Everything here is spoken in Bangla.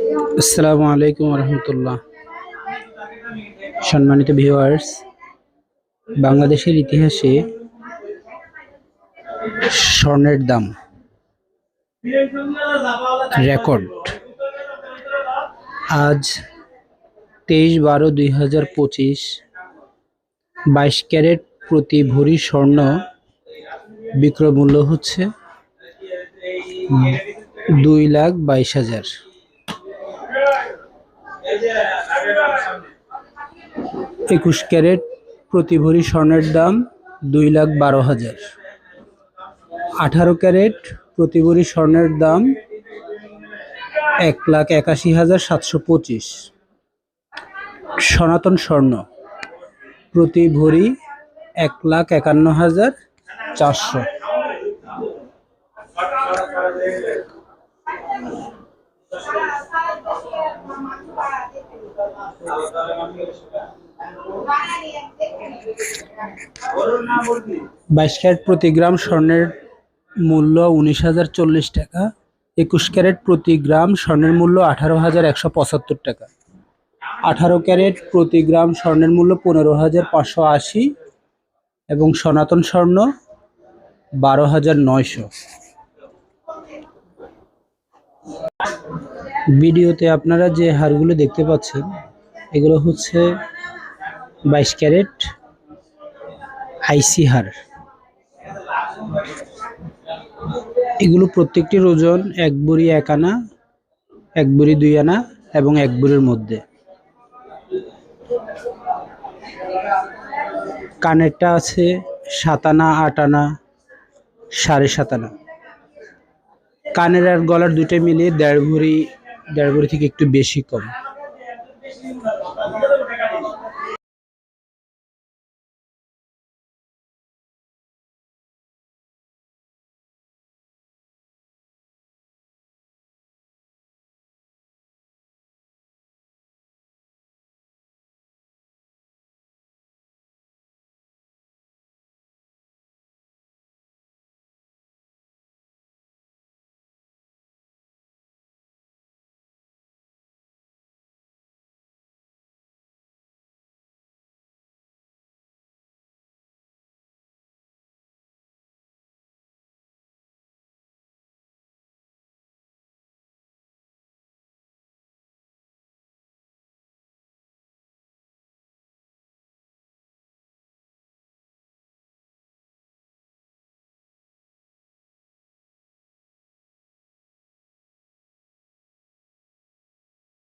আসসালামু আলাইকুম রহমতুল্লাহ। সম্মানিত ভিউয়ার্স, বাংলাদেশের ইতিহাসে স্বর্ণের দাম রেকর্ড। আজ 23/12/2025, 22 ক্যারেট প্রতি ভরি স্বর্ণ বিক্রয় মূল্য হচ্ছে 2,22,000। 21 ক্যারেট প্রতি ভরি স্বর্ণের দাম 2,12,000। 18 ক্যারেট প্রতি ভরি স্বর্ণের দাম 1,81,725। সনাতন স্বর্ণ প্রতি ভরি 1,51,400। বাইশ ক্যারেট প্রতি গ্রাম স্বর্ণের মূল্য 19,040 টাকা। 21 ক্যারেট প্রতি গ্রাম স্বর্ণের মূল্য 18,175 টাকা। 18 ক্যারেট প্রতি গ্রাম স্বর্ণের মূল্য 15,580 এবং সনাতন স্বর্ণ 12,900। ভিডিওতে আপনারা যে হারগুলো দেখতে পাচ্ছেন এগুলো হচ্ছে 22 ক্যারেট আইসি হার। এগুলো প্রত্যেকটির ওজন 1 ভরি 1 আনা, 1 ভরি 2 আনা এবং 1 ভরির মধ্যে। কানেরটা আছে 7 আনা, 8 আনা, 7.5 আনা। কানের আর গলার দুটোই মিলিয়ে 1.5 ভরি থেকে একটু বেশি কম।